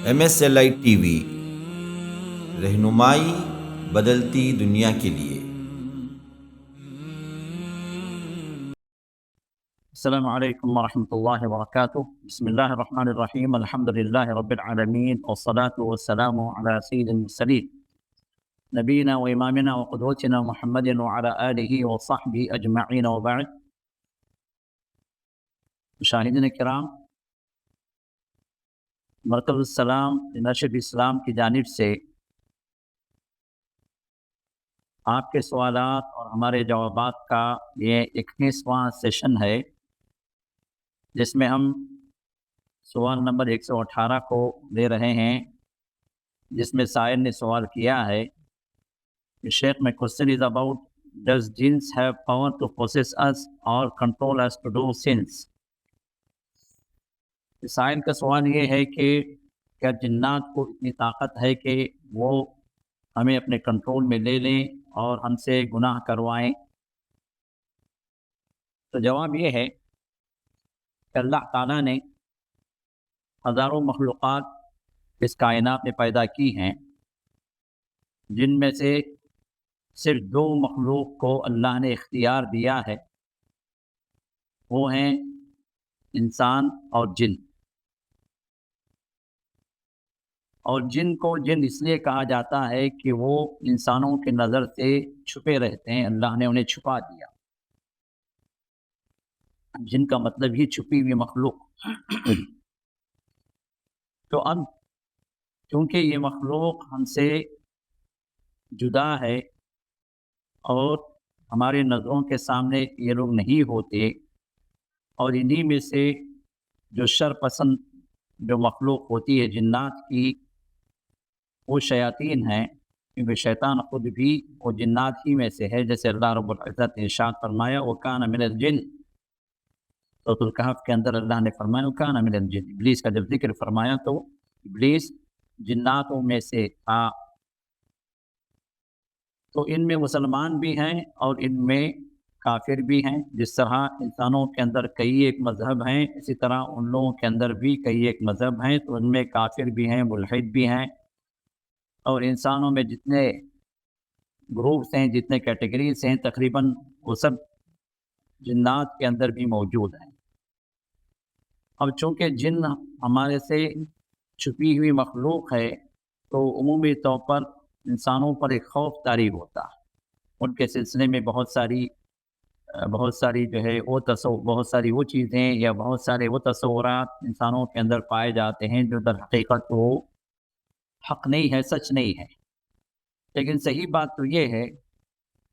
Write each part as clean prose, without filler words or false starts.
MSLI T V, رہنمائی بدلتی دنیا کے لیے۔ السلام علیکم ورحمۃ اللہ وبرکاتہ۔ بسم اللہ الرحمن الرحیم، الحمد للہ رب العالمین، والصلاة والسلام علی سید المرسلین، نبینا و امامنا و قدوتنا محمد وعلی آلہ وصحبہ اجمعین، وبعد۔ مشاہدین کرام، مرکز السلام نشر اسلام کی جانب سے آپ کے سوالات اور ہمارے جوابات کا یہ 21واں سیشن ہے، جس میں ہم سوال نمبر 118 کو لے رہے ہیں، جس میں سائل نے سوال کیا ہے کہ شیخ my question is about does jinns have power to possess us or control us to do sins؟ سائل کا سوال یہ ہے کہ کیا جنات کو اتنی طاقت ہے کہ وہ ہمیں اپنے کنٹرول میں لے لیں اور ہم سے گناہ کروائیں؟ تو جواب یہ ہے کہ اللہ تعالیٰ نے ہزاروں مخلوقات اس کائنات میں پیدا کی ہیں، جن میں سے صرف 2 مخلوق کو اللہ نے اختیار دیا ہے، وہ ہیں انسان اور جن۔ اور جن کو جن اس لیے کہا جاتا ہے کہ وہ انسانوں کے نظر سے چھپے رہتے ہیں، اللہ نے انہیں چھپا دیا۔ جن کا مطلب ہی چھپی ہوئی مخلوق۔ تو اب چونکہ یہ مخلوق ہم سے جدا ہے اور ہمارے نظروں کے سامنے یہ لوگ نہیں ہوتے، اور انہی میں سے جو شر پسند جو مخلوق ہوتی ہے جنات کی، وہ شیاطین ہیں، کیونکہ شیطان خود بھی وہ جنات ہی میں سے ہے، جیسے اللہ رب العزت نے ارشاد فرمایا وَكَانَ مِنَ الْجِنِّ۔ سورۃ الکہف کے اندر اللہ نے فرمایا وَكَانَ مِنَ الْجِنِّ۔ ابلیس کا جب ذکر فرمایا تو ابلیس جناتوں میں سے تھا۔ تو ان میں مسلمان بھی ہیں اور ان میں کافر بھی ہیں۔ جس طرح انسانوں کے اندر کئی ایک مذہب ہیں، اسی طرح ان لوگوں کے اندر بھی کئی ایک مذہب ہیں، تو ان میں کافر بھی ہیں، ملحد بھی ہیں۔ اور انسانوں میں جتنے گروپس ہیں، جتنے کیٹیگریز ہیں، تقریباً وہ سب جنات کے اندر بھی موجود ہیں۔ اب چونکہ جن ہمارے سے چھپی ہوئی مخلوق ہے، تو عمومی طور پر انسانوں پر ایک خوف طاری ہوتا ہے۔ ان کے سلسلے میں بہت ساری جو ہے بہت ساری وہ چیزیں یا بہت سارے وہ تصورات انسانوں کے اندر پائے جاتے ہیں جو در حقیقت وہ حق نہیں ہے، سچ نہیں ہے۔ لیکن صحیح بات تو یہ ہے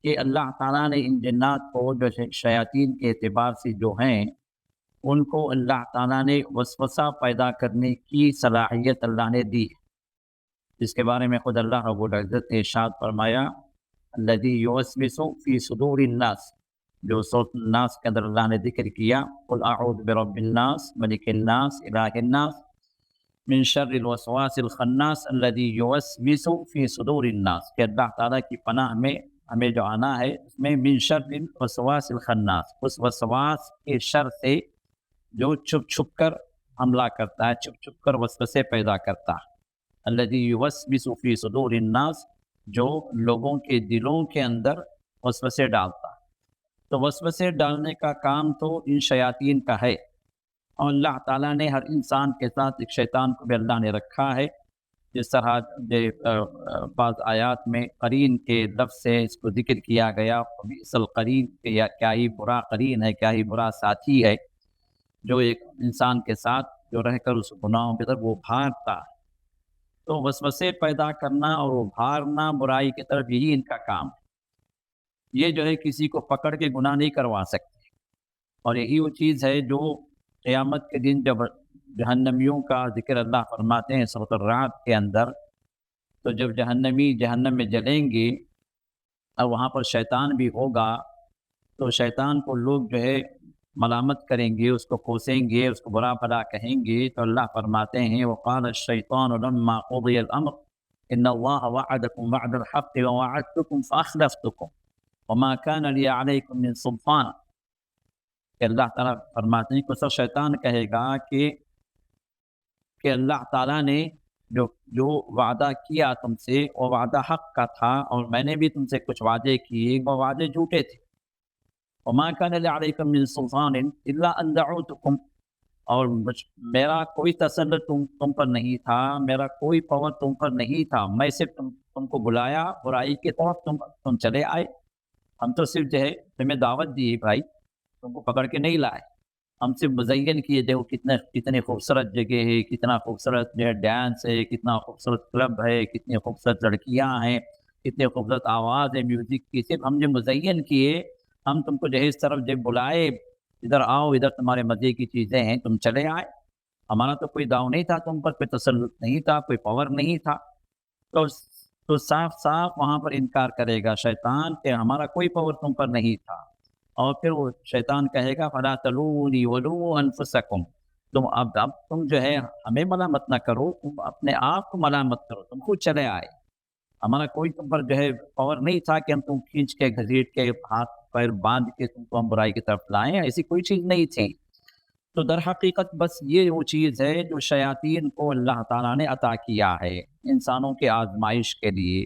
کہ اللہ تعالیٰ نے ان جنات کو جو شیاطین کے اعتبار سے جو ہیں، ان کو اللہ تعالیٰ نے وسوسہ پیدا کرنے کی صلاحیت اللہ نے دی ہے، جس کے بارے میں خود اللہ رب العزت نے ارشاد فرمایا الذی یوسوس فی صدور الناس، جو سورۃ الناس کے اندر اللہ نے ذکر کیا قل اعوذ برب الناس ملک الناس الہ الناس من شر الوسواس الخناس الذی یوسوس فی صدور الناس، کہ اللہ تعالیٰ کی پناہ میں ہمیں جو آنا ہے، اس میں من شر الوسواس الخناس، اس وسواس کے شر سے جو چھپ چھپ کر حملہ کرتا ہے، چھپ چھپ کر وسوسے پیدا کرتا ہے، الذی یوسوس فی صدور الناس، جو لوگوں کے دلوں کے اندر وسوسے ڈالتا ہے۔ تو وسوسے ڈالنے کا کام تو ان شیاطین کا ہے، اور اللہ تعالیٰ نے ہر انسان کے ساتھ ایک شیطان کو بھی اللہ نے رکھا ہے، جس طرح بعض آیات میں قرین کے لفظ سے اس کو ذکر کیا گیا، بئس القرین، کہ کیا ہی برا قرین ہے، کیا ہی برا ساتھی ہے، جو ایک انسان کے ساتھ جو رہ کر اس گناہوں کی طرف وہ بھاگتا ہے۔ تو وسوسے پیدا کرنا اور وہ بھاگنا برائی کی طرف، یہی ان کا کام ہے۔ یہ جو ہے کسی کو پکڑ کے گناہ نہیں کروا سکتے، اور یہی وہ چیز ہے جو قیامت کے دن جب جہنمیوں کا ذکر اللہ فرماتے ہیں سورۃ الرعد کے اندر، تو جب جہنمی جہنم میں جلیں گے اور وہاں پر شیطان بھی ہوگا، تو شیطان کو لوگ جو ہے ملامت کریں گے، اس کو کوسیں گے، اس کو برا بھلا کہیں گے، تو اللہ فرماتے ہیں وقال الشیطان لما قضی الامر ان اللہ وعدکم وعد الحق ووعدتکم فاخلفتکم وما كان لي علیکم من سلطان، کہ اللہ تعالیٰ فرماتے ہیں کہ شیطان کہے گا کہ اللہ تعالیٰ نے جو وعدہ کیا تم سے وہ وعدہ حق کا تھا، اور میں نے بھی تم سے کچھ وعدے کیے، وہ وعدے جھوٹے تھے۔ وما كان لي عليكم من سلطان الا ان دعوتكم، اور میرا کوئی تسلط تم پر نہیں تھا، میرا کوئی پاور تم پر نہیں تھا، میں صرف تم کو بلایا برائی کی طرف، تم چلے آئے۔ ہم تو صرف جو ہے تمہیں دعوت دی بھائی، تم کو پکڑ کے نہیں لائے۔ ہم صرف مزین کیے، دیکھو کتنے خوبصورت جگہ ہے، کتنا خوبصورت جو ہے ڈانس ہے، کتنا خوبصورت کلب ہے، کتنی خوبصورت لڑکیاں ہیں، کتنی خوبصورت آواز ہے میوزک کی، صرف ہم جو مزین کیے، ہم تم کو جو ہے اس طرف جب بلائے، ادھر آؤ، ادھر تمہارے مزے کی چیزیں ہیں، تم چلے آئے۔ ہمارا تو کوئی داؤ نہیں تھا تم پر، کوئی تسلط نہیں تھا، کوئی پاور نہیں تھا۔ تو صاف صاف وہاں پر انکار کرے گا شیطان کہ ہمارا کوئی پاور تم پر نہیں تھا، اور پھر وہ شیطان کہے گا فلا تلونی ولو انفسکم، اب تم جو ہے ہمیں ملامت نہ کرو، تم اپنے آپ کو ملامت کرو، تم خود چلے آئے، ہمارا کوئی تم پر جو ہے پاور نہیں تھا کہ ہم تم کھینچ کے گھسیٹ کے ہاتھ پیر باندھ کے تم کو ہم برائی کی طرف لائیں، ایسی کوئی چیز نہیں تھی۔ تو در حقیقت بس یہ وہ چیز ہے جو شیاطین کو اللہ تعالیٰ نے عطا کیا ہے انسانوں کے آزمائش کے لیے،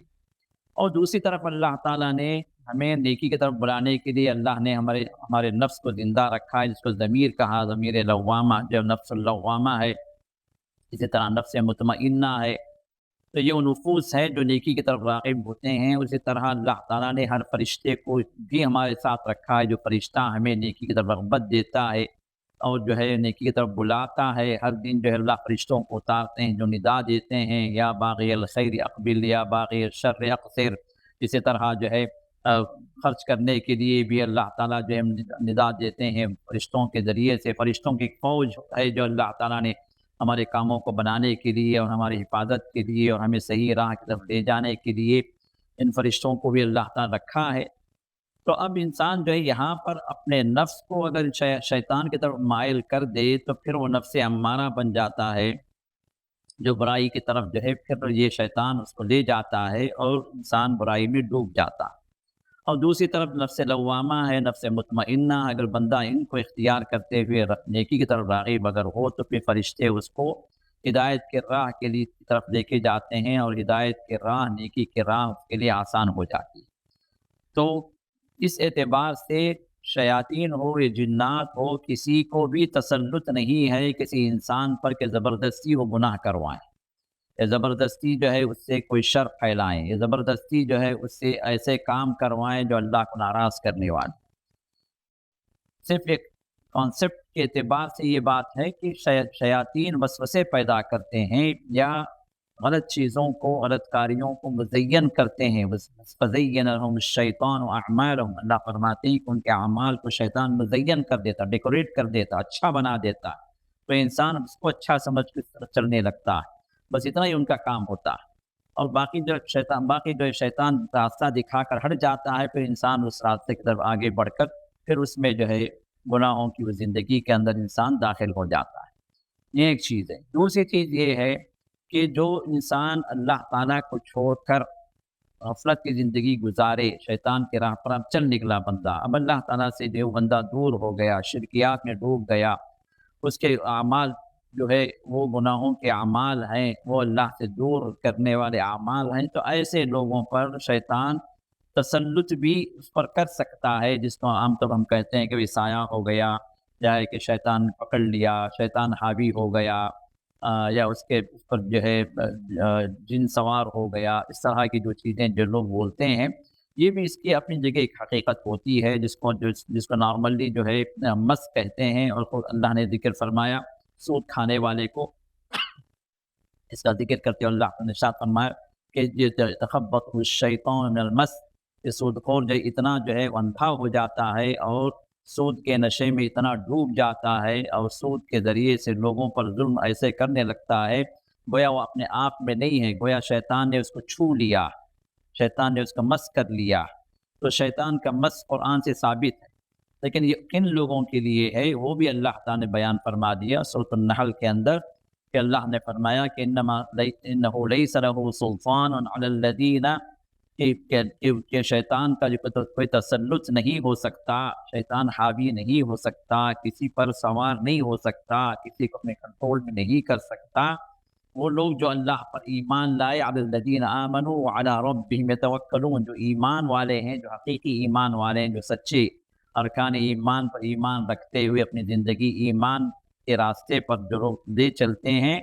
اور دوسری طرف اللہ تعالیٰ نے ہمیں نیکی کی طرف بلانے کے لیے اللہ نے ہمارے نفس کو زندہ رکھا ہے، جس کو ضمیر کہا، ضمیر لوامہ، جو نفس اللوامہ ہے، اسی طرح نفس مطمئنہ ہے۔ تو یہ وہ نفوس ہے جو نیکی کی طرف راغب ہوتے ہیں۔ اسی طرح اللہ تعالیٰ نے ہر فرشتے کو بھی ہمارے ساتھ رکھا ہے، جو فرشتہ ہمیں نیکی کی طرف رغبت دیتا ہے اور جو ہے نیکی کی طرف بلاتا ہے۔ ہر دن جو ہے اللہ فرشتوں کو اتارتے ہیں جو ندا دیتے ہیں، یا باغی الخیر اقبل یا باغی الشر اقصر۔ اسی طرح جو ہے خرچ کرنے کے لیے بھی اللہ تعالیٰ جو ہے ندا دیتے ہیں فرشتوں کے ذریعے سے۔ فرشتوں کی فوج ہے جو اللہ تعالیٰ نے ہمارے کاموں کو بنانے کے لیے اور ہماری حفاظت کے لیے اور ہمیں صحیح راہ کی طرف لے جانے کے لیے ان فرشتوں کو بھی اللہ تعالیٰ رکھا ہے۔ تو اب انسان جو ہے یہاں پر اپنے نفس کو اگر شیطان کی طرف مائل کر دے تو پھر وہ نفس امارہ بن جاتا ہے، جو برائی کی طرف جو ہے پھر یہ شیطان اس کو لے جاتا ہے اور انسان برائی میں ڈوب جاتا ہے۔ اور دوسری طرف نفس لوامہ ہے، نفس مطمئنہ، اگر بندہ ان کو اختیار کرتے ہوئے نیکی کی طرف راغب اگر ہو تو پھر فرشتے اس کو ہدایت کے راہ کے لیے طرف لے کے جاتے ہیں، اور ہدایت کے راہ، نیکی کے راہ اس کے لیے آسان ہو جاتی ہے۔ تو اس اعتبار سے شیاطین ہو یا جنات ہو، کسی کو بھی تسلط نہیں ہے کسی انسان پر کہ زبردستی وہ گناہ کروائیں، یا زبردستی جو ہے اس سے کوئی شر پھیلائیں، یا زبردستی جو ہے اس سے ایسے کام کروائیں جو اللہ کو ناراض کرنے والے۔ صرف ایک کانسیپٹ کے اعتبار سے یہ بات ہے کہ شیاطین وسوسے پیدا کرتے ہیں یا غلط چیزوں کو، غلط کاریوں کو مزین کرتے ہیں۔ فَزَيَّنَ لَهُمُ الشَّيْطَانُ أَعْمَالَهُمْ، اللہ فرماتے ہیں کہ ان کے اعمال کو شیطان مزین کر دیتا، ڈیکوریٹ کر دیتا، اچھا بنا دیتا، تو انسان اس کو اچھا سمجھ کے چلنے لگتا ہے۔ بس اتنا ہی ان کا کام ہوتا ہے، اور باقی جو شیطان راستہ دکھا کر ہٹ جاتا ہے، پھر انسان اس راستے کی طرف آگے بڑھ کر پھر اس میں جو ہے گناہوں کی وہ زندگی کے اندر انسان داخل ہو جاتا ہے۔ یہ ایک چیز ہے۔ دوسری چیز یہ ہے کہ جو انسان اللہ تعالیٰ کو چھوڑ کر غفلت کی زندگی گزارے، شیطان کے راہ پر اب چل نکلا بندہ، اب اللہ تعالیٰ سے جو بندہ دور ہو گیا، شرکیات میں ڈوب گیا، اس کے اعمال جو ہے وہ گناہوں کے اعمال ہیں، وہ اللہ سے دور کرنے والے اعمال ہیں، تو ایسے لوگوں پر شیطان تسلط بھی اس پر کر سکتا ہے، جس کو عام طور ہم کہتے ہیں کہ سایہ ہو گیا، یا کہ شیطان پکڑ لیا، شیطان حاوی ہو گیا، یا اس پر جو ہے جن سوار ہو گیا، اس طرح کی جو چیزیں جو لوگ بولتے ہیں، یہ بھی اس کی اپنی جگہ ایک حقیقت ہوتی ہے، جس کو نارملی جو ہے مس کہتے ہیں، اور خود اللہ نے ذکر فرمایا سود کھانے والے کو، اس کا ذکر کرتے ہوئے اللہ نے ارشاد فرمایا کہ یتخبطہ الشیطان من المس، کہ سود خور جو اتنا جو ہے اندھا ہو جاتا ہے اور سود کے نشے میں اتنا ڈوب جاتا ہے، اور سود کے ذریعے سے لوگوں پر ظلم ایسے کرنے لگتا ہے گویا وہ اپنے آپ میں نہیں ہے، گویا شیطان نے اس کو چھو لیا، شیطان نے اس کا مس کر لیا۔ تو شیطان کا مس قرآن سے ثابت ہے، لیکن یہ کن لوگوں کے لیے ہے وہ بھی اللہ تعالیٰ نے بیان فرما دیا سورۃ النحل کے اندر، کہ اللہ نے فرمایا کہ انہ لیس لہ سلطان علی الذین، کہ شیطان کا جو کوئی تسلط نہیں ہو سکتا، شیطان حاوی نہیں ہو سکتا، کسی پر سوار نہیں ہو سکتا، کسی کو اپنے کنٹرول میں نہیں کر سکتا، وہ لوگ جو اللہ پر ایمان لائے، علی الذین آمنوا وعلی ربہم یتوکلون، جو ایمان والے ہیں، جو حقیقی ایمان والے ہیں، جو سچے ارکان ایمان پر ایمان رکھتے ہوئے اپنی زندگی ایمان کے راستے پر جو لوگ لے چلتے ہیں،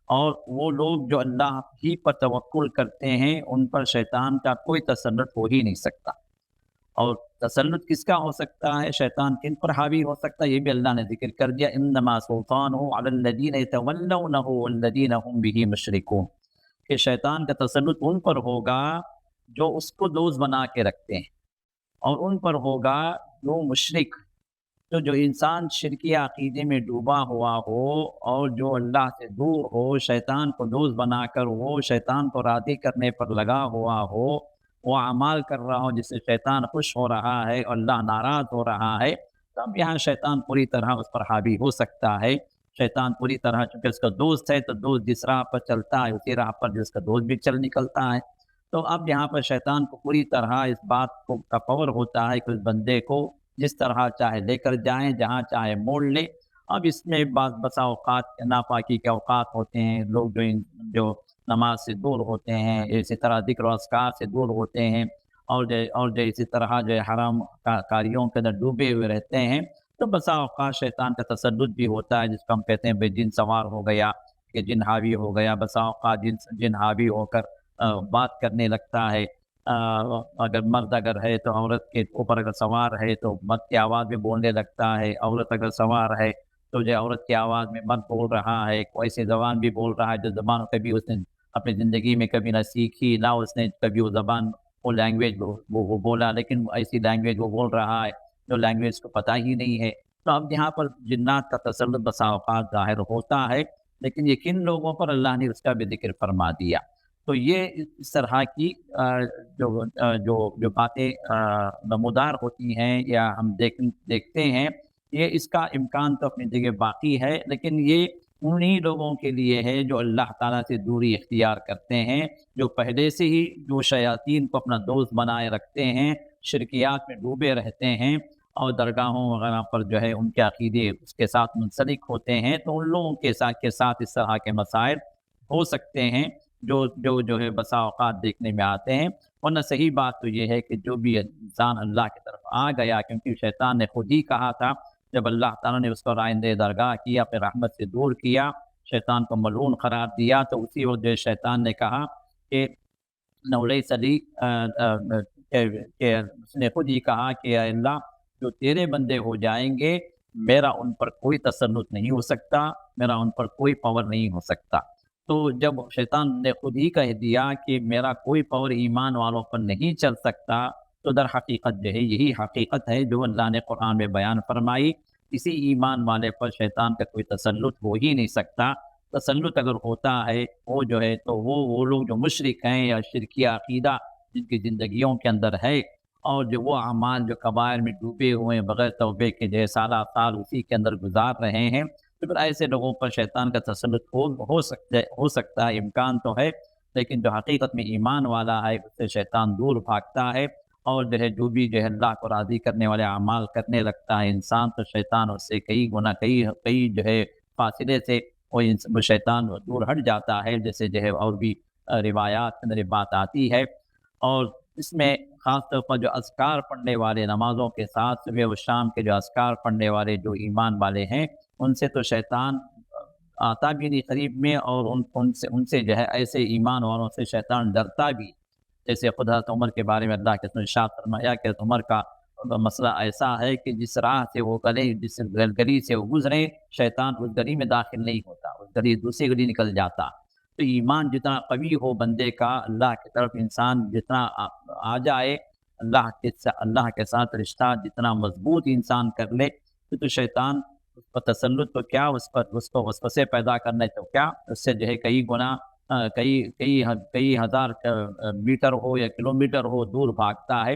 اور وہ لوگ جو اللہ ہی پر توکل کرتے ہیں، ان پر شیطان کا کوئی تسلط ہو ہی نہیں سکتا۔ اور تسلط کس کا ہو سکتا ہے، شیطان کن پر حاوی ہو سکتا ہے، یہ بھی اللہ نے ذکر کر دیا، انما سلطانہ علی الذین یتولونہ والذین هم به مشرکون، کہ شیطان کا تسلط ان پر ہوگا جو اس کو دوست بنا کے رکھتے ہیں، اور ان پر ہوگا جو مشرک، جو انسان شرکی عقیدے میں ڈوبا ہوا ہو اور جو اللہ سے دور ہو، شیطان کو دوست بنا کر وہ شیطان کو راضی کرنے پر لگا ہوا ہو، وہ اعمال کر رہا ہو جس سے شیطان خوش ہو رہا ہے اور اللہ ناراض ہو رہا ہے، تب یہاں شیطان پوری طرح اس پر حاوی ہو سکتا ہے۔ شیطان پوری طرح، چونکہ اس کا دوست ہے تو دوست جس راہ پر چلتا ہے اسی راہ پر جس کا دوست بھی چل نکلتا ہے، تو اب یہاں پر شیطان کو پوری طرح اس بات کو کا پور ہوتا ہے کہ اس بندے کو جس طرح چاہے لے کر جائیں، جہاں چاہے موڑ لے۔ اب اس میں بسا اوقات ناپاکی کے اوقات ہوتے ہیں، لوگ جو نماز سے دور ہوتے ہیں، اسی طرح ذکر و اذکار سے دور ہوتے ہیں، اور اسی طرح جو حرام کاریوں کے اندر ڈوبے ہوئے رہتے ہیں، تو بسا اوقات شیطان کا تسلط بھی ہوتا ہے، جس کو ہم کہتے ہیں بے جن سوار ہو گیا، کہ جن حاوی ہو گیا۔ بسا اوقات جن حاوی ہو کر بات کرنے لگتا ہے، اگر مرد اگر ہے تو عورت کے اوپر اگر سوار ہے تو مرد کی آواز میں بولنے لگتا ہے، عورت اگر سوار ہے تو جو عورت کی آواز میں مرد بول رہا ہے، کوئی ایسی زبان بھی بول رہا ہے جو زبان کبھی اس نے اپنی زندگی میں کبھی نہ سیکھی، نہ اس نے کبھی وہ زبان، وہ لینگویج وہ بولا، لیکن ایسی لینگویج وہ بول رہا ہے جو لینگویج کو پتہ ہی نہیں ہے۔ تو اب یہاں پر جنات کا تسلط بسا اوقات ظاہر ہوتا ہے، لیکن یہ کن لوگوں پر اللہ نے اس کا بھی ذکر فرما دیا۔ تو یہ اس طرح کی جو باتیں نمودار ہوتی ہیں یا ہم دیکھتے ہیں، یہ اس کا امکان تو اپنی جگہ باقی ہے، لیکن یہ انہی لوگوں کے لیے ہے جو اللہ تعالیٰ سے دوری اختیار کرتے ہیں، جو پہلے سے ہی جو شیاطین کو اپنا دوست بنائے رکھتے ہیں، شرکیات میں ڈوبے رہتے ہیں، اور درگاہوں وغیرہ پر جو ہے ان کے عقیدے اس کے ساتھ منسلک ہوتے ہیں، تو ان لوگوں کے ساتھ اس طرح کے مسائل ہو سکتے ہیں جو ہے بسا اوقات دیکھنے میں آتے ہیں۔ ورنہ صحیح بات تو یہ ہے کہ جو بھی انسان اللہ کی طرف آ گیا، کیونکہ شیطان نے خود ہی کہا تھا جب اللہ تعالیٰ نے اس کو رائندہ درگاہ کیا، پھر رحمت سے دور کیا، شیطان کو ملعون قرار دیا، تو اسی وقت جو شیطان نے کہا کہ نولیس علی کہ اس نے خود ہی کہا کہ اے اللہ، جو تیرے بندے ہو جائیں گے میرا ان پر کوئی تسلط نہیں ہو سکتا، میرا ان پر کوئی پاور نہیں ہو سکتا۔ تو جب شیطان نے خود ہی کہہ دیا کہ میرا کوئی پاور ایمان والوں پر نہیں چل سکتا، تو در حقیقت جو ہے یہی حقیقت ہے جو اللہ نے قرآن میں بیان فرمائی، کسی ایمان والے پر شیطان کا کوئی تسلط ہو ہی نہیں سکتا۔ تسلط اگر ہوتا ہے وہ جو ہے تو وہ لوگ جو مشرک ہیں یا شرکی عقیدہ جن کی زندگیوں کے اندر ہے، اور جو وہ اعمال جو کبائر میں ڈوبے ہوئے ہیں بغیر توبے کے، جو سالہ سال اسی کے اندر گزار رہے ہیں، تو پھر ایسے لوگوں پر شیطان کا تسلط ہو سکتا ہے، امکان تو ہے، لیکن جو حقیقت میں ایمان والا ہے اس سے شیطان دور بھاگتا ہے، اور جو بھی اللہ کو راضی کرنے والے اعمال کرنے لگتا ہے انسان، تو شیطان اس سے کئی گنا کئی جو ہے فاصلے سے وہ شیطان دور ہٹ جاتا ہے، جیسے جو ہے اور بھی روایات کے اندر بات آتی ہے۔ اور اس میں خاص طور پر جو اذکار پڑھنے والے، نمازوں کے ساتھ صبح و شام کے جو اذکار پڑھنے والے جو ایمان والے ہیں، ان سے تو شیطان آتا بھی نہیں قریب میں، اور ان سے جو ہے ایسے ایمان والوں سے شیطان ڈرتا بھی، جیسے خدا عمر کے بارے میں اللہ کے ارشاد فرمایا کہ عمر کا مسئلہ ایسا ہے کہ جس راہ سے وہ جس گلی سے وہ گزرے، شیطان اس گلی میں داخل نہیں ہوتا، اس گلی دوسری گلی نکل جاتا۔ تو ایمان جتنا قوی ہو بندے کا، اللہ کی طرف انسان جتنا آ جائے، اللہ کے ساتھ رشتہ جتنا مضبوط انسان کر لے، تو شیطان اس پر تسلط تو کیا، اس کو وسوسے پیدا کرنے تو کیا، اس سے جو ہے کئی گنا کئی ہزار میٹر ہو یا کلومیٹر ہو دور بھاگتا ہے۔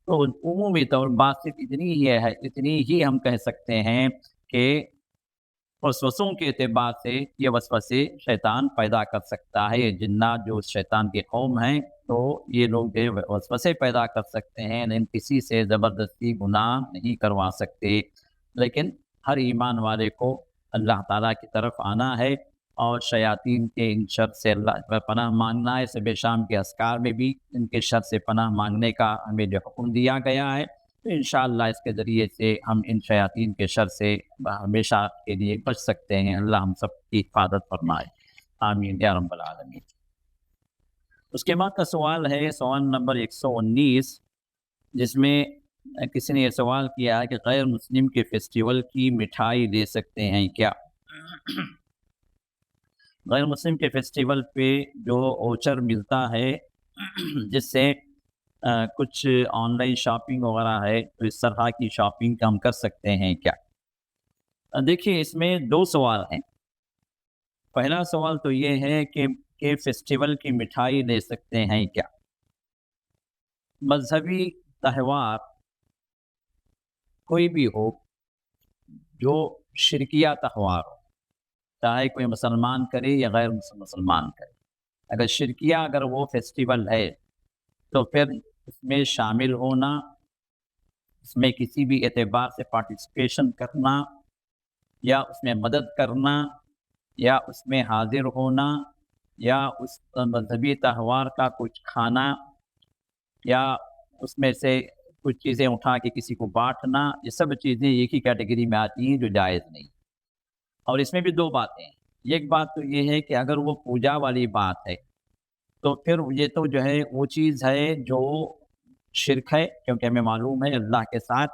تو عمومی طور بات صرف اتنی ہی ہم کہہ سکتے ہیں کہ وسوسوں کے اعتبار سے یہ وسوسے شیطان پیدا کر سکتا ہے، یہ جنات جو شیطان کے قوم ہیں، تو یہ لوگ جو وسوسے پیدا کر سکتے ہیں، لیکن کسی سے زبردستی گناہ نہیں کروا سکتے۔ لیکن ہر ایمان والے کو اللہ تعالیٰ کی طرف آنا ہے، اور شیاطین کے ان شر سے اللہ کا پناہ مانگنا ہے۔ صبح شام کے اذکار میں بھی ان کے شر سے پناہ مانگنے کا ہمیں جو حکم دیا گیا ہے، تو انشاءاللہ اس کے ذریعے سے ہم ان شیاطین کے شر سے ہمیشہ کے لیے بچ سکتے ہیں۔ اللہ ہم سب کی حفاظت فرمائے، آمین یا رب العالمین۔ اس کے بعد کا سوال ہے سوال نمبر 119، جس میں کسی نے یہ سوال کیا ہے کہ غیر مسلم کے فیسٹیول کی مٹھائی لے سکتے ہیں کیا؟ غیر مسلم کے فیسٹیول پہ جو اوچر ملتا ہے جس سے کچھ آن لائن شاپنگ وغیرہ ہے، تو اس طرح کی شاپنگ ہم کر سکتے ہیں کیا؟ دیکھیے اس میں دو سوال ہیں۔ پہلا سوال تو یہ ہے کہ فیسٹیول کی مٹھائی لے سکتے ہیں کیا؟ مذہبی تہوار کوئی بھی ہو جو شرکیہ تہوار ہو، چاہے کوئی مسلمان کرے یا غیر مسلمان کرے، اگر شرکیہ اگر وہ فیسٹیول ہے تو پھر اس میں شامل ہونا، اس میں کسی بھی اعتبار سے پارٹیسپیشن کرنا یا اس میں مدد کرنا یا اس میں حاضر ہونا یا اس مذہبی تہوار کا کچھ کھانا یا اس میں سے کچھ چیزیں اٹھا کے کسی کو بانٹنا، یہ سب چیزیں ایک ہی کیٹیگری میں آتی ہیں جو جائز نہیں۔ اور اس میں بھی دو باتیں ہیں۔ ایک بات تو یہ ہے کہ اگر وہ پوجا والی بات ہے تو پھر یہ تو جو ہے وہ چیز ہے جو شرک ہے، کیونکہ ہمیں معلوم ہے اللہ کے ساتھ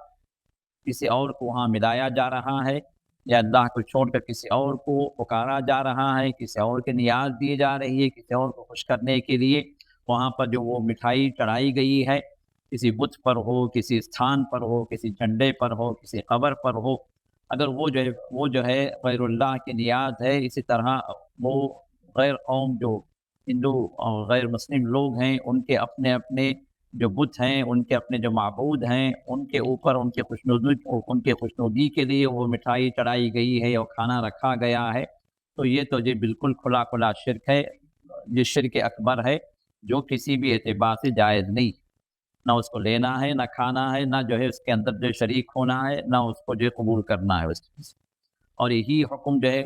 کسی اور کو وہاں ملایا جا رہا ہے، یا اللہ کو چھوڑ کر کسی اور کو پکارا جا رہا ہے، کسی اور کے نیاز دی جا رہی ہے، کسی اور کو خوش کرنے کے لیے وہاں پر جو وہ مٹھائی چڑھائی گئی ہے، کسی بت پر ہو، کسی استھان پر ہو، کسی جھنڈے پر ہو، کسی قبر پر ہو، اگر وہ جو ہے غیر اللہ کی نیاز ہے، اسی طرح وہ غیر قوم جو ہندو اور غیر مسلم لوگ ہیں، ان کے اپنے اپنے جو بت ہیں، ان کے اپنے جو معبود ہیں، ان کے اوپر ان کے خوشنودی کے لیے وہ مٹھائی چڑھائی گئی ہے اور کھانا رکھا گیا ہے، تو یہ تو یہ بالکل کھلا کھلا شرک ہے، یہ شرک اکبر ہے جو کسی بھی اعتبار سے جائز نہیں، نہ اس کو لینا ہے، نہ کھانا ہے، نہ جو ہے اس کے اندر جو شریک ہونا ہے، نہ اس کو جو قبول کرنا ہے اس چیز۔ اور یہی حکم جو ہے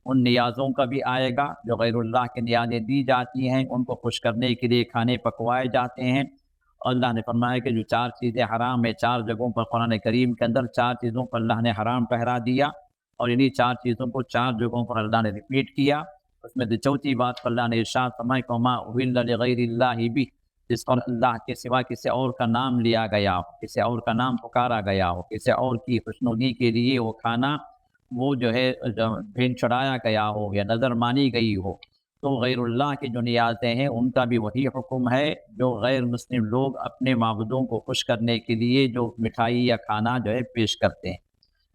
ان نیازوں کا بھی آئے گا جو غیر اللہ کے نیازیں دی جاتی ہیں، ان کو خوش کرنے کے لیے کھانے پکوائے جاتے ہیں۔ اللہ نے فرمایا کہ جو چار چیزیں حرام ہیں، چار جگہوں پر قرآن کریم کے اندر چار چیزوں پر اللہ نے حرام ٹھہرا دیا، اور انہی چار چیزوں کو چار جگہوں پر اللہ نے ریپیٹ کیا۔ اس میں چوتھی بات پر اللہ نے ارشاد فرمایا کہ وما اہل لغیر اللہ بھی، جس پر اللہ کے سوا کسی اور کا نام لیا گیا ہو، کسی اور کا نام پکارا گیا ہو، کسی اور کی خوشنودی کے لیے وہ کھانا وہ جو ہے بھین چڑھایا گیا ہو یا نظر مانی گئی ہو، تو غیر اللہ کی جو نیازیں ہیں ان کا بھی وہی حکم ہے جو غیر مسلم لوگ اپنے معبودوں کو خوش کرنے کے لیے جو مٹھائی یا کھانا جو ہے پیش کرتے ہیں،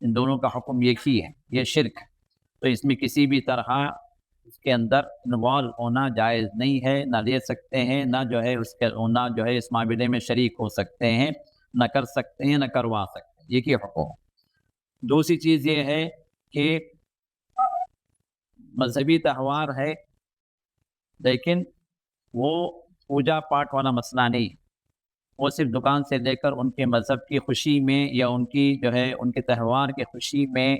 ان دونوں کا حکم ایک ہی ہے، یہ شرک ہے۔ تو اس میں کسی بھی طرح اس کے اندر انوالو ہونا جائز نہیں ہے، نہ لے سکتے ہیں، نہ جو ہے نہ جو ہے اس معاملے میں شریک ہو سکتے ہیں، نہ کر سکتے ہیں، نہ کروا سکتے ہیں، یہ کی حکم۔ دوسری چیز یہ ہے کہ مذہبی تہوار ہے لیکن وہ پوجا پاٹ والا مسئلہ نہیں، وہ صرف دکان سے لے کر ان کے مذہب کی خوشی میں یا ان کی جو ہے ان کے تہوار کی خوشی میں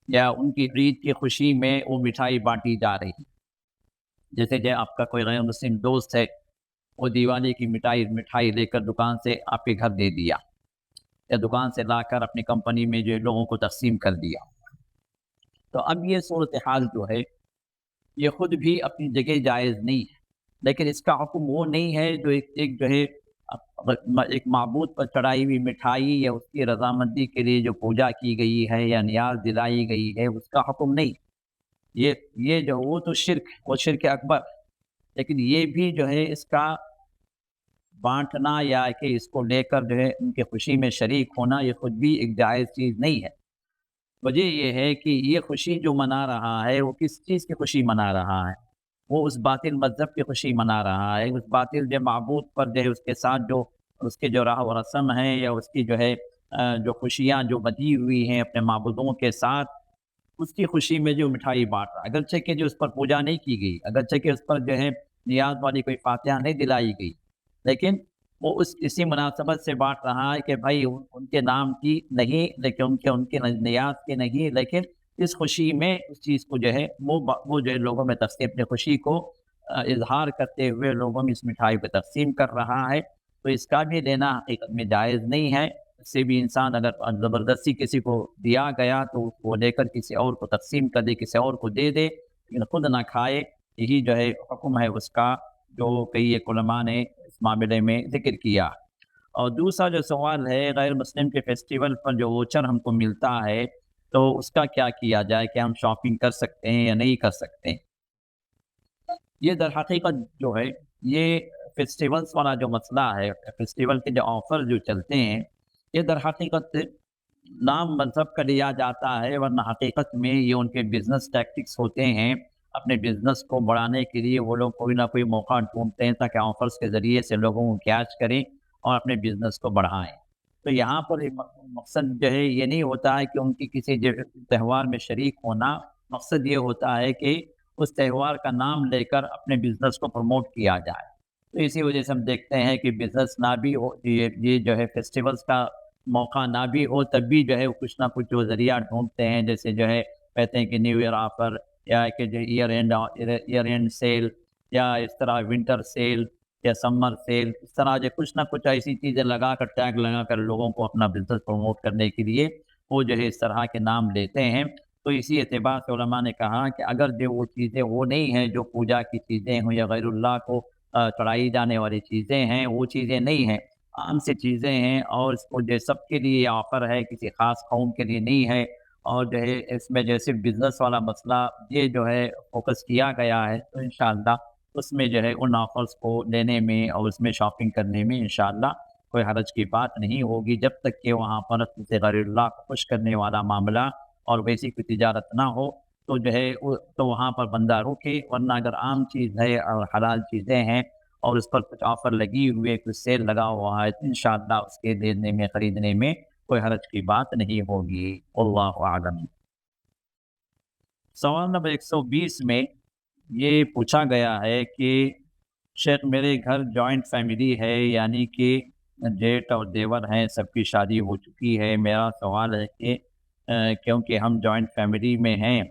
یا ان کی عید کی خوشی میں وہ مٹھائی بانٹی جا رہی ہے۔ جیسے کہ آپ کا کوئی غیر مسلم دوست ہے، وہ دیوالی کی مٹھائی لے کر دکان سے آپ کے گھر دے دیا، یا دکان سے لا کر اپنی کمپنی میں جو لوگوں کو تقسیم کر دیا، تو اب یہ صورتحال جو ہے یہ خود بھی اپنی جگہ جائز نہیں ہے، لیکن اس کا حکم وہ نہیں ہے جو ایک جو ہے ایک معبود پر چڑھائی ہوئی مٹھائی یا اس کی رضامندی کے لیے جو پوجا کی گئی ہے یا نیاز دلائی گئی ہے، اس کا حکم نہیں۔ یہ جو وہ تو شرک اکبر، لیکن یہ بھی جو ہے اس کا بانٹنا یا کہ اس کو لے کر جو ہے ان کی خوشی میں شریک ہونا، یہ خود بھی ایک جائز چیز نہیں ہے۔ وجہ یہ ہے کہ یہ خوشی جو منا رہا ہے وہ کس چیز کی خوشی منا رہا ہے؟ وہ اس باطل مذہب کی خوشی منا رہا ہے، اس باطل جو معبود پر جو ہے اس کے ساتھ جو اس کے جو راہ و رسم ہیں یا اس کی جو ہے جو خوشیاں جو بدی ہوئی ہیں اپنے معبودوں کے ساتھ، اس کی خوشی میں جو مٹھائی بانٹ رہا ہے، اگرچہ کہ جو اس پر پوجا نہیں کی گئی، اگرچہ کہ اس پر جو ہے نیاز والی کوئی فاتحہ نہیں دلائی گئی، لیکن وہ اسی مناسبت سے بانٹ رہا ہے کہ بھائی ان کے نام کی نہیں، لیکن ان کے نیاز کی نہیں، لیکن اس خوشی میں اس چیز کو جو ہے وہ جو ہے لوگوں میں تقسیم اپنی خوشی کو اظہار کرتے ہوئے لوگوں میں اس مٹھائی کو تقسیم کر رہا ہے، تو اس کا بھی لینا حقیقت میں جائز نہیں ہے۔ اس سے بھی انسان اگر زبردستی کسی کو دیا گیا تو وہ لے کر کسی اور کو تقسیم کر دے، کسی اور کو دے دے لیکن خود نہ کھائے، یہی جو ہے حکم ہے اس کا، جو کئی ایک علماء نے اس معاملے میں ذکر کیا۔ اور دوسرا جو سوال ہے، غیر مسلم کے فیسٹیول پر جو ووچر ہم کو ملتا ہے تو اس کا کیا کیا جائے، کہ ہم شاپنگ کر سکتے ہیں یا نہیں کر سکتے ہیں؟ یہ در حقیقت جو ہے یہ فیسٹیولز والا جو مسئلہ ہے، فیسٹیول کے جو آفر جو چلتے ہیں، یہ در حقیقت نام مذہب کا لیا جاتا ہے، ورنہ حقیقت میں یہ ان کے بزنس ٹیکٹکس ہوتے ہیں۔ اپنے بزنس کو بڑھانے کے لیے وہ لوگ کوئی نہ کوئی موقع ڈھونڈتے ہیں تاکہ آفرز کے ذریعے سے لوگوں کو کیچ کریں اور اپنے بزنس کو بڑھائیں۔ تو یہاں پر مقصد جو ہے یہ نہیں ہوتا ہے کہ ان کی کسی تہوار میں شریک ہونا، مقصد یہ ہوتا ہے کہ اس تہوار کا نام لے کر اپنے بزنس کو پروموٹ کیا جائے۔ تو اسی وجہ سے ہم دیکھتے ہیں کہ بزنس نہ بھی ہو، یہ جو ہے فیسٹیولز کا موقع نہ بھی ہو، تب بھی جو ہے کچھ نہ کچھ جو ذریعہ ڈھونڈتے ہیں، جیسے جو ہے کہتے ہیں کہ نیو ایئر آفر، یا کہ جو ایئر اینڈ سیل، یا اس طرح ونٹر سیل یا سمر سیل، اس طرح جو کچھ نہ کچھ ایسی چیزیں لگا کر، ٹیگ لگا کر لوگوں کو اپنا بزنس پروموٹ کرنے کے لیے وہ جو ہے اس طرح کے نام لیتے ہیں۔ تو اسی اعتبار سے علماء نے کہا کہ اگر جو وہ چیزیں وہ نہیں ہیں جو پوجا کی چیزیں ہوں یا غیر اللہ کو چڑھائی جانے والی چیزیں ہیں، وہ چیزیں نہیں ہیں، عام سی چیزیں ہیں، اور اس کو جو سب کے لیے آفر ہے، کسی خاص قوم کے لیے نہیں ہے، اور جو ہے اس میں جیسے بزنس والا مسئلہ یہ جو ہے فوکس کیا گیا ہے، تو انشاءاللہ اس میں جو ہے ان آفرز کو لینے میں اور اس میں شاپنگ کرنے میں انشاءاللہ کوئی حرج کی بات نہیں ہوگی، جب تک کہ وہاں پر کسی غیر اللہ کو خوش کرنے والا معاملہ اور ویسی کوئی تجارت نہ ہو، تو جو ہے تو وہاں پر بندہ روکے، ورنہ اگر عام چیز ہے اور حلال چیزیں ہیں اور اس پر کچھ آفر لگی ہوئی ہے، کچھ سیل لگا ہوا ہے، تو انشاءاللہ اس کے لینے میں خریدنے میں کوئی حرج کی بات نہیں ہوگی۔ اللہ اعلم۔ سوال نمبر 120 میں یہ پوچھا گیا ہے کہ شیخ میرے گھر جوائنٹ فیملی ہے، یعنی کہ جیٹ اور دیور ہیں، سب کی شادی ہو چکی ہے۔ میرا سوال ہے کہ کیونکہ ہم جوائنٹ فیملی میں ہیں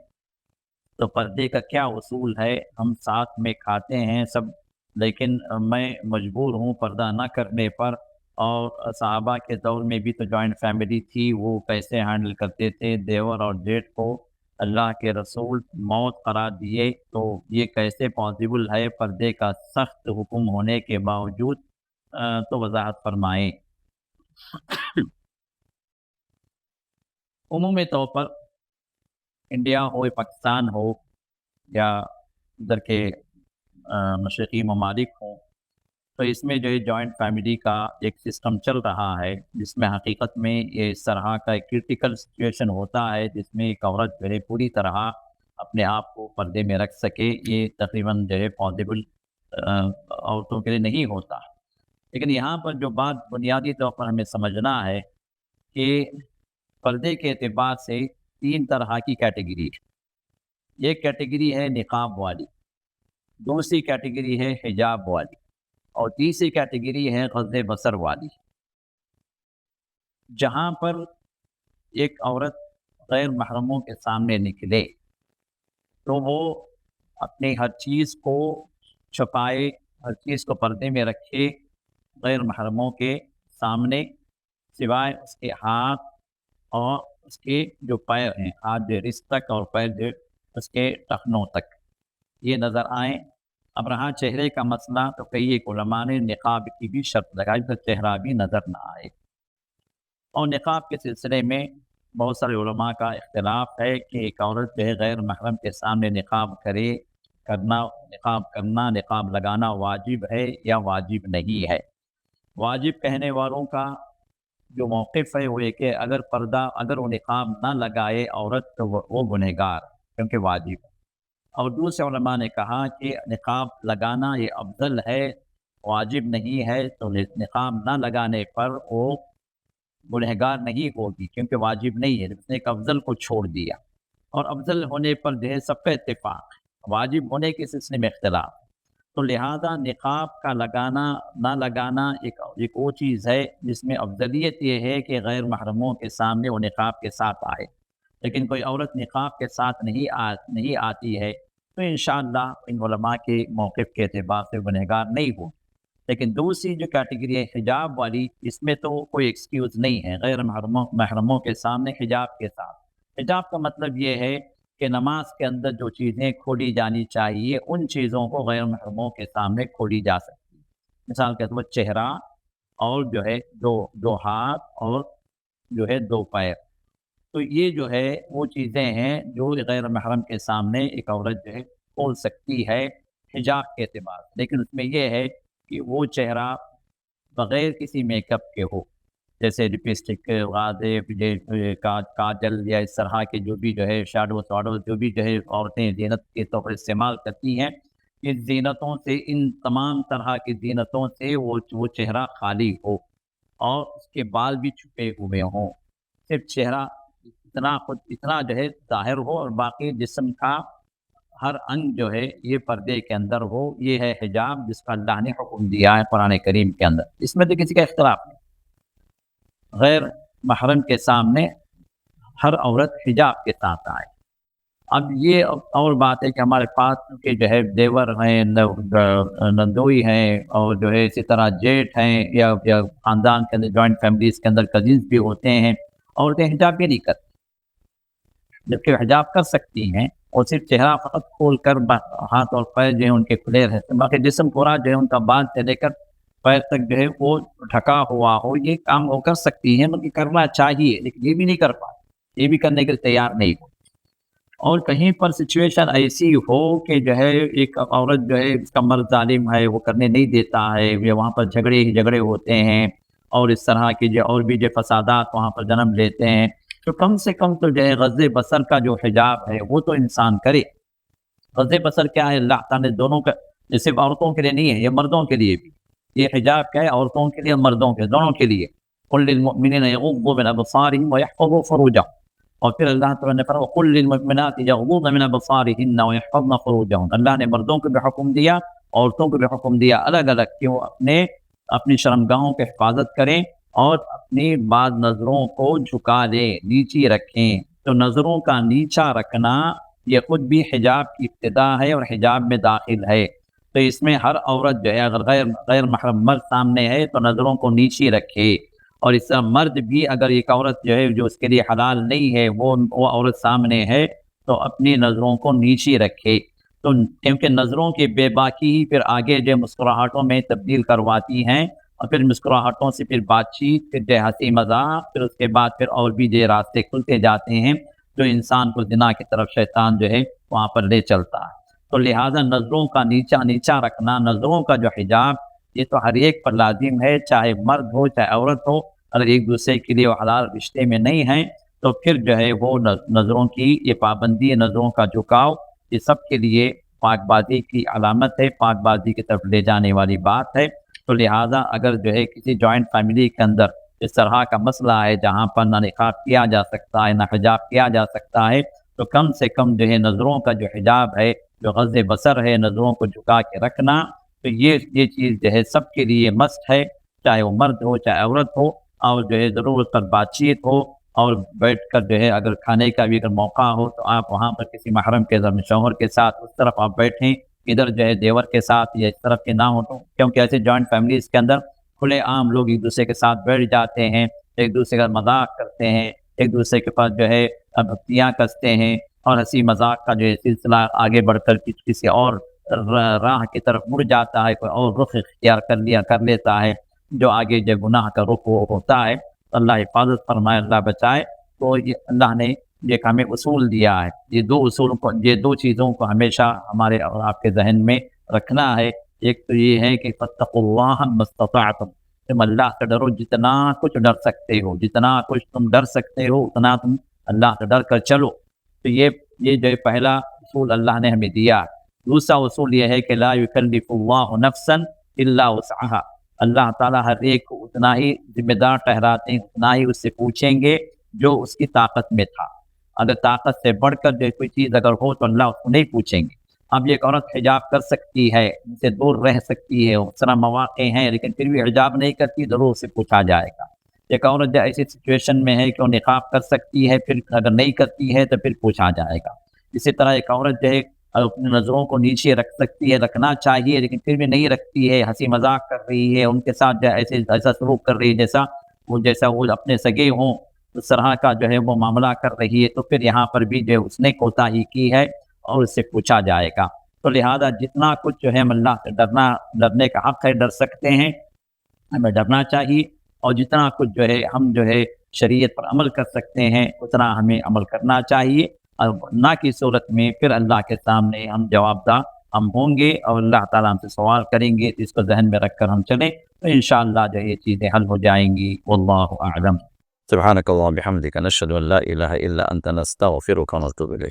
تو پردے کا کیا اصول ہے؟ ہم ساتھ میں کھاتے ہیں سب، لیکن میں مجبور ہوں پردہ نہ کرنے پر، اور صحابہ کے دور میں بھی تو جوائنٹ فیملی تھی، وہ کیسے ہینڈل کرتے تھے؟ دیور اور جیٹ کو اللہ کے رسول موت قرار دیے، تو یہ کیسے پاسبل ہے پردے کا سخت حکم ہونے کے باوجود؟ تو وضاحت فرمائیں۔ عمومی طور پر انڈیا ہو یا پاکستان ہو یا ادھر کے مشرقی ممالک ہوں، تو اس میں جو ہے جوائنٹ فیملی کا ایک سسٹم چل رہا ہے، جس میں حقیقت میں یہ اس طرح کا ایک کرٹیکل سچویشن ہوتا ہے جس میں ایک عورت جو ہے پوری طرح اپنے آپ کو پردے میں رکھ سکے۔ یہ تقریباً جو ہے پاسبل عورتوں کے لیے نہیں ہوتا، لیکن یہاں پر جو بات بنیادی طور پر ہمیں سمجھنا ہے کہ پردے کے اعتبار سے 3 طرح کی کیٹیگری ہے۔ ایک کیٹیگری ہے نقاب والی، دوسری کیٹیگری ہے حجاب والی، اور تیسری کیٹیگری ہے غض بصر والی۔ جہاں پر ایک عورت غیر محرموں کے سامنے نکلے تو وہ اپنی ہر چیز کو چھپائے، ہر چیز کو پردے میں رکھے، غیر محرموں کے سامنے، سوائے اس کے ہاتھ اور اس کے جو پیر ہیں، ہاتھ جو رس تک اور پیر جو اس کے ٹخنوں تک یہ نظر آئیں۔ اب رہا چہرے کا مسئلہ، تو کئی ایک علماء نے نقاب کی بھی شرط لگائی کہ چہرہ بھی نظر نہ آئے، اور نقاب کے سلسلے میں بہت سارے علماء کا اختلاف ہے کہ ایک عورت جو ہے غیر محرم کے سامنے نقاب نقاب لگانا واجب ہے یا واجب نہیں ہے۔ واجب کہنے والوں کا جو موقف ہے وہ یہ کہ اگر وہ نقاب نہ لگائے عورت تو وہ گنہگار، کیونکہ واجب ہے۔ اور دوسرے علماء نے کہا کہ نقاب لگانا یہ افضل ہے، واجب نہیں ہے، تو نقاب نہ لگانے پر وہ گنہگار نہیں ہوگی، کیونکہ واجب نہیں ہے، اس نے ایک افضل کو چھوڑ دیا، اور افضل ہونے پر جو ہے سب کا اتفاق، واجب ہونے کے سلسلے میں اختلاف۔ تو لہذا نقاب کا لگانا نہ لگانا ایک وہ چیز ہے جس میں افضلیت یہ ہے کہ غیر محرموں کے سامنے وہ نقاب کے ساتھ آئے، لیکن کوئی عورت نقاب کے ساتھ نہیں آتی ہے تو انشاءاللہ ان علماء کے موقف کے اعتبار سے گنہگار نہیں ہو۔ لیکن دوسری جو کیٹیگری ہے حجاب والی، اس میں تو کوئی ایکسکیوز نہیں ہے غیر محرموں کے سامنے حجاب کے ساتھ۔ حجاب کا مطلب یہ ہے کہ نماز کے اندر جو چیزیں کھولی جانی چاہیے ان چیزوں کو غیر محرموں کے سامنے کھولی جا سکتی ہے۔ مثال کے طور پر چہرہ اور جو ہے دو ہاتھ اور جو ہے دو پیر، تو یہ جو ہے وہ چیزیں ہیں جو غیر محرم کے سامنے ایک عورت جو ہے کھول سکتی ہے حجاب کے اعتبار سے۔ لیکن اس میں یہ ہے کہ وہ چہرہ بغیر کسی میک اپ کے ہو، جیسے لپسٹک، غاضب، کاجل یا اس طرح کے جو بھی جو ہے شیڈو جو بھی جو ہے عورتیں زینت کے طور پر استعمال کرتی ہیں، ان زینتوں سے، ان تمام طرح کی زینتوں سے وہ چہرہ خالی ہو اور اس کے بال بھی چھپے ہوئے ہوں، صرف چہرہ اتنا جو ہے ظاہر ہو اور باقی جسم کا ہر انگ جو ہے یہ پردے کے اندر ہو۔ یہ ہے حجاب جس کا اللہ نے حکم دیا ہے قرآن کریم کے اندر، اس میں تو کسی کا اختلاف نہیں۔ غیر محرم کے سامنے ہر عورت حجاب کے ساتھ آئے۔ اب یہ اور بات ہے کہ ہمارے پاس کے جو ہے دیور ہیں، نندوئی ہیں، اور جو ہے اسی طرح جیٹ ہیں، یا خاندان کے اندر جوائنٹ فیملیز کے اندر کزنس بھی ہوتے ہیں، عورتیں حجاب بھی نہیں کرتی، جبکہ حجاب کر سکتی ہیں اور صرف چہرہ فقط کھول کر ہاتھ اور پیر جو ہے ان کے کھلے رہتے ہیں، باقی جسم پورا جو ہے ان کا بال سے لے کر پیر تک جو ہے وہ ڈھکا ہوا ہو۔ یہ کام وہ کر سکتی ہیں، بلکہ کرنا چاہیے، لیکن یہ بھی نہیں کر پاتی، یہ بھی کرنے کے لیے تیار نہیں ہو۔ اور کہیں پر سچویشن ایسی ہو کہ جو ہے ایک عورت جو ہے اس کا مرد ظالم ہے، وہ کرنے نہیں دیتا ہے، یا وہاں پر جھگڑے ہوتے ہیں اور اس طرح کی جو اور بھی جو فسادات وہاں پر جنم لیتے ہیں، تو کم سے کم تو جو ہے غض بصر کا جو حجاب ہے وہ تو انسان کرے۔ غض بصر کیا ہے؟ اللہ تعالیٰ نے دونوں کا، جیسے عورتوں کے لیے نہیں ہے، یہ مردوں کے لیے بھی یہ حجاب کیا ہے، عورتوں کے لیے مردوں کے دونوں کے لیے۔ قل للمؤمنین یغضوا من ابصارهم ويحفظوا فروجهم، اور پھر اللہ تعالیٰ نے فرمایا قل للمؤمنات یغضضن من ابصارهن ويحفظن فروجهن، اللہ نے مردوں کو بھی حکم دیا، عورتوں کو بھی حکم دیا الگ الگ کہ وہ اپنی شرمگاہوں کی حفاظت کریں اور اپنی بعض نظروں کو جھکا دیں، نیچی رکھیں۔ تو نظروں کا نیچا رکھنا یہ خود بھی حجاب کی ابتدا ہے اور حجاب میں داخل ہے۔ تو اس میں ہر عورت جو ہے اگر غیر محرم مرد سامنے ہے تو نظروں کو نیچی رکھے، اور اس طرح مرد بھی اگر ایک عورت جو ہے جو اس کے لیے حلال نہیں ہے وہ عورت سامنے ہے تو اپنی نظروں کو نیچی رکھے۔ تو کیونکہ نظروں کی بے باکی ہی پھر آگے جو مسکراہٹوں میں تبدیل کرواتی ہیں، اور پھر مسکراہٹوں سے پھر بات چیت، پھر جو ہنسی مذاق، پھر اس کے بعد پھر اور بھی جو راستے کھلتے جاتے ہیں جو انسان کو زنا کی طرف شیطان جو ہے وہاں پر لے چلتا ہے۔ تو لہٰذا نظروں کا نیچا رکھنا، نظروں کا جو حجاب، یہ تو ہر ایک پر لازم ہے، چاہے مرد ہو چاہے عورت ہو۔ اگر ایک دوسرے کے لیے وہ حلال رشتے میں نہیں ہیں تو پھر جو ہے وہ نظروں کی یہ پابندی، نظروں کا جھکاؤ، یہ سب کے لیے پاک بازی کی علامت ہے، پاک بازی کی طرف لے جانے والی بات ہے۔ تو لہٰذا اگر جو ہے کسی جوائنٹ فیملی کے اندر اس طرح کا مسئلہ ہے جہاں پر نہ نقاب کیا جا سکتا ہے نہ حجاب کیا جا سکتا ہے، تو کم سے کم جو ہے نظروں کا جو حجاب ہے، جو غض بصر ہے، نظروں کو جھکا کے رکھنا، تو یہ چیز جو ہے سب کے لیے مست ہے، چاہے وہ مرد ہو چاہے عورت ہو، اور جو ہے ضرورت پر بات چیت ہو، اور بیٹھ کر جو ہے اگر کھانے کا بھی اگر موقع ہو تو آپ وہاں پر کسی محرم کے شوہر کے ساتھ اس طرف آپ بیٹھیں، ادھر جو ہے دیور کے ساتھ یا اس طرف کے نہ ہو، تو کیونکہ ایسے جوائنٹ فیملیز کے اندر کھلے عام لوگ ایک دوسرے کے ساتھ بیٹھ جاتے ہیں، ایک دوسرے کا مذاق کرتے ہیں، ایک دوسرے کے پاس جو ہے بھکتیاں کستے ہیں، اور ہنسی مذاق کا جو ہے سلسلہ آگے بڑھ کر کسی اور راہ کی طرف مڑ جاتا ہے، کوئی اور رخ اختیار کر لیتا ہے جو آگے جو گناہ کا رخ ہوتا ہے۔ اللہ حفاظت فرمائے، اللہ بچائے۔ تو یہ اللہ نے ایک ہمیں اصول دیا ہے، یہ دو چیزوں کو ہمیشہ ہمارے اور آپ کے ذہن میں رکھنا ہے۔ ایک تو یہ ہے کہ فاتقوا اللہ ما استطعتم، تم اللہ سے ڈرو جتنا کچھ ڈر سکتے ہو، جتنا کچھ تم ڈر سکتے ہو اتنا تم اللہ سے ڈر کر چلو۔ تو یہ جو پہلا اصول اللہ نے ہمیں دیا۔ دوسرا اصول یہ ہے کہ لا یکلف اللہ نفسا الا وسعها، اللہ تعالیٰ ہر ایک کو اتنا ہی ذمہ دار ٹھہراتے ہیں، اتنا ہی اس سے پوچھیں گے جو اس کی طاقت میں تھا۔ اگر طاقت سے بڑھ کر جو کوئی چیز اگر ہو تو اللہ اس کو نہیں پوچھیں گے۔ اب ایک عورت حجاب کر سکتی ہے، ان سے دور رہ سکتی ہے، اس طرح مواقع ہیں، لیکن پھر بھی حجاب نہیں کرتی، ضرور سے پوچھا جائے گا۔ ایک عورت جو ایسی سچویشن میں ہے کہ وہ نقاب کر سکتی ہے، پھر اگر نہیں کرتی ہے تو پھر پوچھا جائے گا۔ اسی طرح ایک عورت جو ہے اپنی نظروں کو نیچے رکھ سکتی ہے، رکھنا چاہیے، لیکن پھر بھی نہیں رکھتی ہے، ہنسی مذاق کر رہی ہے، ان کے ساتھ جو ہے ایسا سلوک کر رہی ہے جیسا وہ اپنے سگے ہوں، اس طرح کا جو ہے وہ معاملہ کر رہی ہے، تو پھر یہاں پر بھی جو ہے اس نے کوتاہی کی ہے اور اس سے پوچھا جائے گا۔ تو لہذا جتنا کچھ جو ہے ہم اللہ سے ڈرنے کا حق ہے، ڈر سکتے ہیں، ہمیں ڈرنا چاہیے، اور جتنا کچھ جو ہے ہم جو ہے شریعت پر عمل کر سکتے ہیں اتنا ہمیں عمل کرنا چاہیے، اور نہ کی صورت میں پھر اللہ کے سامنے ہم جواب دہ ہم ہوں گے، اور اللہ تعالیٰ ہم سے سوال کریں گے، تو اس کو ذہن میں رکھ کر ہم چلیں تو انشاءاللہ جو یہ چیزیں حل ہو جائیں گی۔ واللہ اعلم۔ سبحانك اللهم وبحمدك نشهد ان لا اله الا انت نستغفرك ونتوب اليك۔